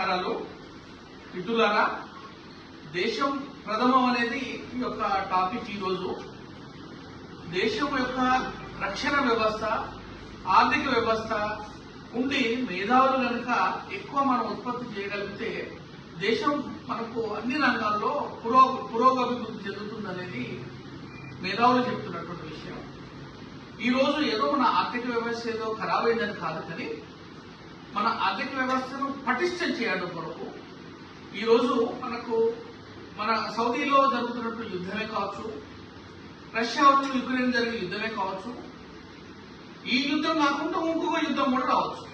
నమస్కారాలు మిత్రులారా. దేశం ప్రథమం అనేది ఈ యొక్క టాపిక్. ఈరోజు దేశం యొక్క రక్షణ వ్యవస్థ, ఆర్థిక వ్యవస్థ ఉండి మేధావులు కనుక ఎక్కువ మనం ఉత్పత్తి చేయగలిగితే దేశం మనకు అన్ని రంగాల్లో పురోగతి చెందుతుందనేది మేధావులు చెప్తున్నటువంటి విషయం. ఈ రోజు ఏదో మన ఆర్థిక వ్యవస్థ ఏదో ఖరాబ్ అయిందని కాదు, కానీ మన ఆర్థిక వ్యవస్థను పటిష్టం చేయడం కొరకు ఈరోజు మన సౌదీలో జరుగుతున్నట్టు యుద్ధమే కావచ్చు, రష్యా వచ్చి యుక్రెయిన్ జరిగే యుద్ధమే కావచ్చు, ఈ యుద్ధం కాకుండా ఇంకొక యుద్ధం కూడా రావచ్చు.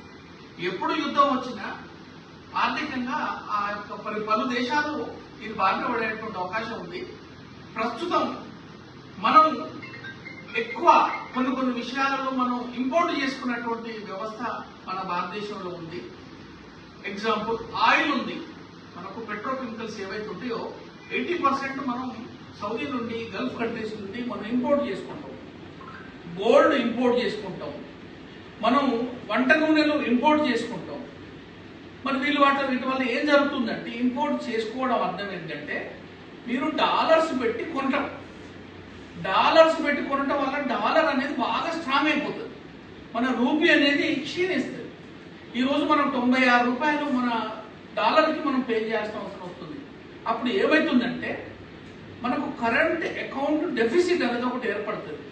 ఎప్పుడు యుద్ధం వచ్చినా ఆర్థికంగా ఆ యొక్క పలు దేశాలు దీని బారిన పడేటువంటి అవకాశం ఉంది. ప్రస్తుతం మనం ఎక్కువ కొన్ని విషయాలలో మనం ఇంపోర్ట్ చేసుకున్నటువంటి వ్యవస్థ మన భారతదేశంలో ఉంది. ఎగ్జాంపుల్, ఆయిల్ ఉంది. మనకు పెట్రోకెమికల్స్ ఏవైతే ఉంటాయో 80% మనం సౌదీ నుండి, గల్ఫ్ కంట్రీస్ నుండి మనం ఇంపోర్ట్ చేసుకుంటాం. గోల్డ్ ఇంపోర్ట్ చేసుకుంటాం, మనం వంట నూనెలు ఇంపోర్ట్ చేసుకుంటాం. మరి వీటి వల్ల ఏం జరుగుతుందంటే, ఇంపోర్ట్ చేసుకోవడం అర్థం ఏంటంటే మీరు డాలర్స్ పెట్టి కొనటం. డాలర్స్ పెట్టి కొనటం వల్ల డాలర్ అనేది బాగా స్ట్రాంగ్ అయిపోతుంది, మన రూపీ అనేది క్షీణిస్తుంది. ఈరోజు మనం 96 రూపాయలు మన డాలర్కి మనం పే చేయాల్సిన అవసరం వస్తుంది. అప్పుడు ఏమవుతుందంటే మనకు కరెంట్ అకౌంట్ డెఫిసిట్ అనేది ఒకటి ఏర్పడుతుంది.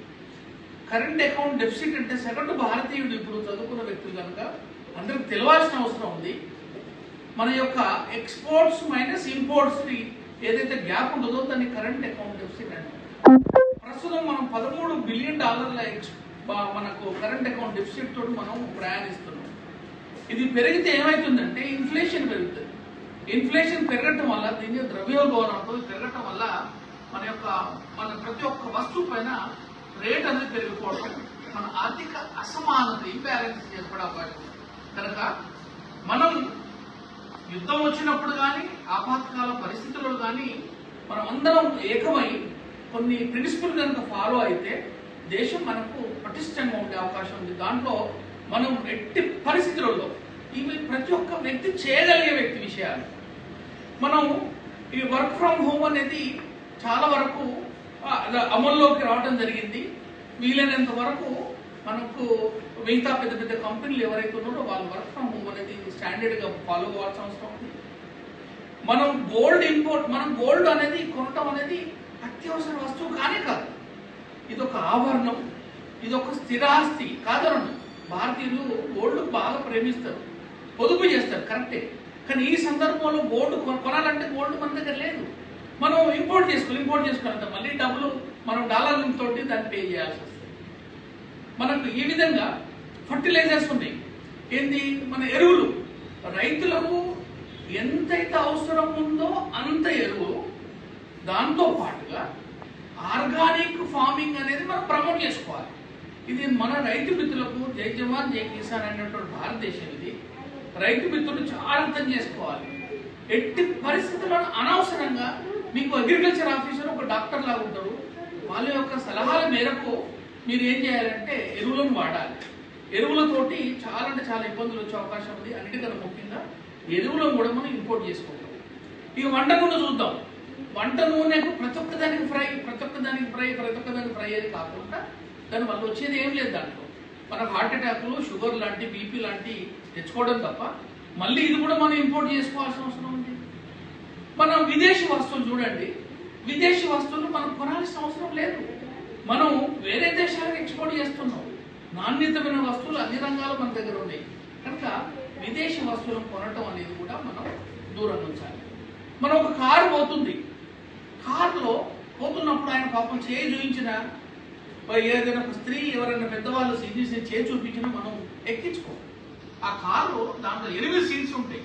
కరెంట్ అకౌంట్ డెఫిసిట్ అంటే సగటు భారతీయుడు ఇప్పుడు చదువుకున్న వ్యక్తులు కనుక అందరికి తెలియాల్సిన అవసరం ఉంది. మన యొక్క ఎక్స్పోర్ట్స్ మైనస్ ఇంపోర్ట్స్ ఏదైతే గ్యాప్ ఉంటుందో దాన్ని కరెంట్ అకౌంట్ డెఫిసిట్ అంటే. ప్రస్తుతం మనం $13 బిలియన్ మనకు కరెంట్ అకౌంట్ డెఫిసిట్ తోటి మనం ప్రయాణిస్తున్నాం. ఇది పెరిగితే ఏమవుతుందంటే ఇన్ఫ్లేషన్ పెరుగుతుంది. ఇన్ఫ్లేషన్ పెరగటం వల్ల, దీని ద్రవ్యోల్బణంతో పెరగటం వల్ల మన ప్రతి ఒక్క వస్తువు పైన రేట్ అనేది పెరిగిపోవడం, మన ఆర్థిక అసమానత, ఇంబ్యాలెన్స్ ఏర్పడే అవకాశం కనుక మనం యుద్ధం వచ్చినప్పుడు కానీ, ఆపత్కాల పరిస్థితుల్లో కానీ మనం అందరం ఏకమై కొన్ని ప్రిన్సిపల్ కనుక ఫాలో అయితే దేశం మనకు పటిష్టంగా ఉండే అవకాశం ఉంది. దాంట్లో మనం ఎట్టి పరిస్థితులలో ఇవి ప్రతి ఒక్క వ్యక్తి చేయగలిగే విషయాలు. మనం ఈ వర్క్ ఫ్రమ్ హోమ్ అనేది చాలా వరకు అమల్లోకి రావడం జరిగింది. వీలైనంత వరకు మనకు మిగతా పెద్ద పెద్ద కంపెనీలు ఎవరైతే ఉన్నారో వాళ్ళు వర్క్ ఫ్రమ్ హోమ్ అనేది స్టాండర్డ్ గా ఫాలో అవ్వాల్సిన అవసరం ఉంది. మనం గోల్డ్ అనేది కొనటం అనేది అత్యవసర వస్తువు కానే కాదు. ఇదొక ఆభరణం, ఇదొక స్థిరాస్తి కాదనను. భారతీయులు గోల్డ్ బాగా ప్రేమిస్తారు, పొదుపు చేస్తారు, కరెక్టే. కానీ ఈ సందర్భంలో గోల్డ్ కొనాలంటే గోల్డ్ మన దగ్గర లేదు. మనం ఇంపోర్ట్ చేసుకున్నంత మళ్ళీ డబ్బులు మనం డాలర్ల తోటి దాన్ని పే చేయాల్సి వస్తుంది. మనకు ఈ విధంగా ఫర్టిలైజర్స్ ఉన్నాయి. ఏంది, మన ఎరువులు రైతులకు ఎంతైతే అవసరం ఉందో అంత ఎరువు, దాంతో పాటుగా ఆర్గానిక్ ఫార్మింగ్ అనేది మనం ప్రమోట్ చేసుకోవాలి. ఇది మన రైతు మిత్రులకు జై జవాన్ జై కిసాన్ అనేటువంటి భారతదేశం. ఇది రైతు మిత్రులు చాలా అర్థం చేసుకోవాలి. ఎట్టి పరిస్థితుల్లో అనవసరంగా మీకు అగ్రికల్చర్ ఆఫీసర్ ఒక డాక్టర్ లాగా ఉంటారు, వాళ్ళ యొక్క సలహాల మేరకు మీరు ఏం చేయాలంటే ఎరువులను వాడాలి. ఎరువులతోటి చాలా ఇబ్బందులు వచ్చే అవకాశం ఉంది. అన్నిటికన్నా ముఖ్యంగా ఎరువులను కూడా మనం ఇంపోర్ట్ చేసుకోవాలి. ఇక వంట నూనె చూద్దాం. వంట నూనెకు ప్రతి ఒక్కదానికి ఫ్రై అది కాకుండా దాని వల్ల వచ్చేది ఏం లేదు. దాంట్లో మనకు హార్ట్ అటాక్లు, షుగర్ లాంటి, బీపీ లాంటి తెచ్చుకోవడం తప్ప మళ్ళీ ఇది కూడా మనం ఇంపోర్ట్ చేసుకోవాల్సిన అవసరం ఉంది. మనం విదేశీ వస్తువులు చూడండి, విదేశీ వస్తువులు మనం కొనాల్సిన అవసరం లేదు. మనం వేరే దేశాలకు ఎక్స్పోర్ట్ చేస్తున్నాం. నాణ్యతమైన వస్తువులు అన్ని రంగాలు మన దగ్గర ఉన్నాయి కనుక విదేశీ వస్తువులను కొనటం అనేది కూడా మనం దూరంగా ఉంచాలి. మనం ఒక కారు పోతుంది, కారులో పోతున్నప్పుడు ఆయన పాపం చేయి చూపించిన, ఏదైనా ఒక స్త్రీ ఎవరైనా పెద్దవాళ్ళు చేయి చూపించినా మనం ఎక్కించుకో. ఆ కారు దాంట్లో 8 సీట్స్ ఉంటాయి,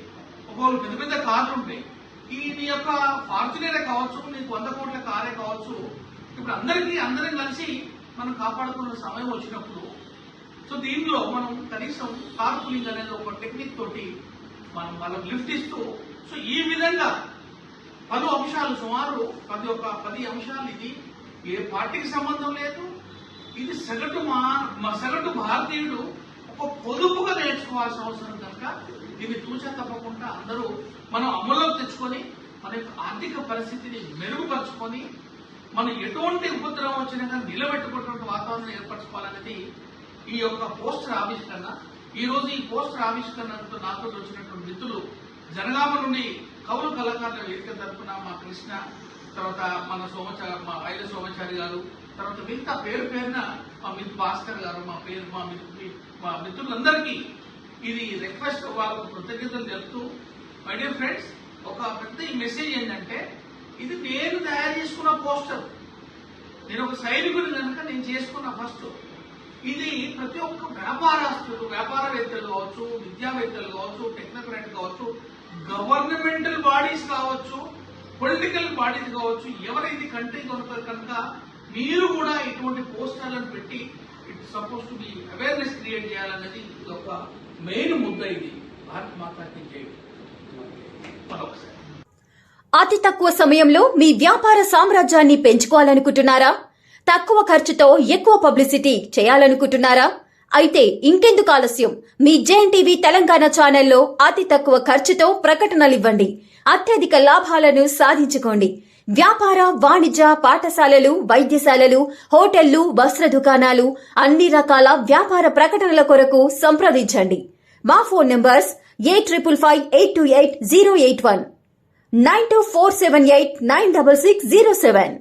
ఒక్కొక్కరు పెద్ద పెద్ద కార్లు ఉంటాయి. నీ యొక్క ఫార్చునరే కావచ్చు, నీకు 100 కోట్ల కారే కావచ్చు. ఇప్పుడు అందరం కలిసి మనం కాపాడుకున్న సమయం వచ్చినప్పుడు సో దీనిలో మనం కనీసం కార్ పూలింగ్ అనేది ఒక టెక్నిక్ తోటి మనం వాళ్ళకి లిఫ్ట్ ఇస్తూ, సో ఈ విధంగా 10 అంశాలు, సుమారు 10 అంశాలు. ఇది ఏ పార్టీకి సంబంధం లేదు. ఇది సగటు భారతీయుడు ఒక పొదుపుగా నేర్చుకోవాల్సిన అవసరం కనుక దీన్ని తూచా తప్పకుండా అందరూ మనం అమల్లోకి తెచ్చుకొని మన యొక్క ఆర్థిక పరిస్థితిని మెరుగుపరుచుకొని మనం ఎటువంటి ఉపద్రవం వచ్చినా కానీ నిలబెట్టుకున్నటువంటి వాతావరణం ఏర్పరచుకోవాలనేది ఈ యొక్క పోస్టర్ ఆవిష్కరణ. ఈ రోజు ఈ పోస్టర్ ఆవిష్కరణతో నాతో వచ్చినటువంటి మిత్రులు జనగామ నుండి కవులు కళాకారుల వేదిక తరఫున మా కృష్ణ, తర్వాత మా ఐల సోమచారి గారు, తర్వాత మిగతా పేరు పేరున మా మిత్రు భాస్కర్ గారు, మా మిత్రులందరికీ ఇది రిక్వెస్ట్, వాళ్ళకు కృతజ్ఞతలు తెలుపుతూ, మై డియర్ ఫ్రెండ్స్, ఒక పెద్ద మెసేజ్ ఏంటంటే ఇది నేను తయారు చేసుకున్న పోస్టర్. నేను ఒక సైనికుని కనుక నేను చేసుకున్న ఫస్ట్. ఇది ప్రతి ఒక్క వ్యాపారస్తులు, వ్యాపారవేత్తలు కావచ్చు, విద్యావేత్తలు కావచ్చు, టెక్నోక్రాట్ కావచ్చు, గవర్నమెంటల్ బాడీస్ కావచ్చు, పొలిటికల్ బాడీస్ కావచ్చు, ఎవరైతే కంట్రీ కనుక మీరు కూడా ఇటువంటి పోస్టర్లను పెట్టి it's suppose to be awareness create చేయాలన్నది ఒక మెయిన్ ముద్ద. ఇది భారత్ మాతాకి జై. మరొకసారి అతి తక్కువ సమయంలో మీ వ్యాపార సామ్రాజ్యాన్ని పెంచుకోవాలనుకుంటున్నారా? తక్కువ ఖర్చుతో ఎక్కువ పబ్లిసిటీ చేయాలనుకుంటున్నారా? అయితే ఇంకెందుకు ఆలస్యం? మీ జేఎన్టీవీ తెలంగాణ ఛానల్లో అతి తక్కువ ఖర్చుతో ప్రకటనలివ్వండి. అత్యధిక లాభాలను సాధించుకోండి. వ్యాపార, వాణిజ్య, పాఠశాలలు, వైద్యశాలలు, హోటళ్లు, వస్త్ర దుకాణాలు, అన్ని రకాల వ్యాపార ప్రకటనల కొరకు సంప్రదించండి. మా ఫోన్ నంబర్స్ 8558288081, 9247896607.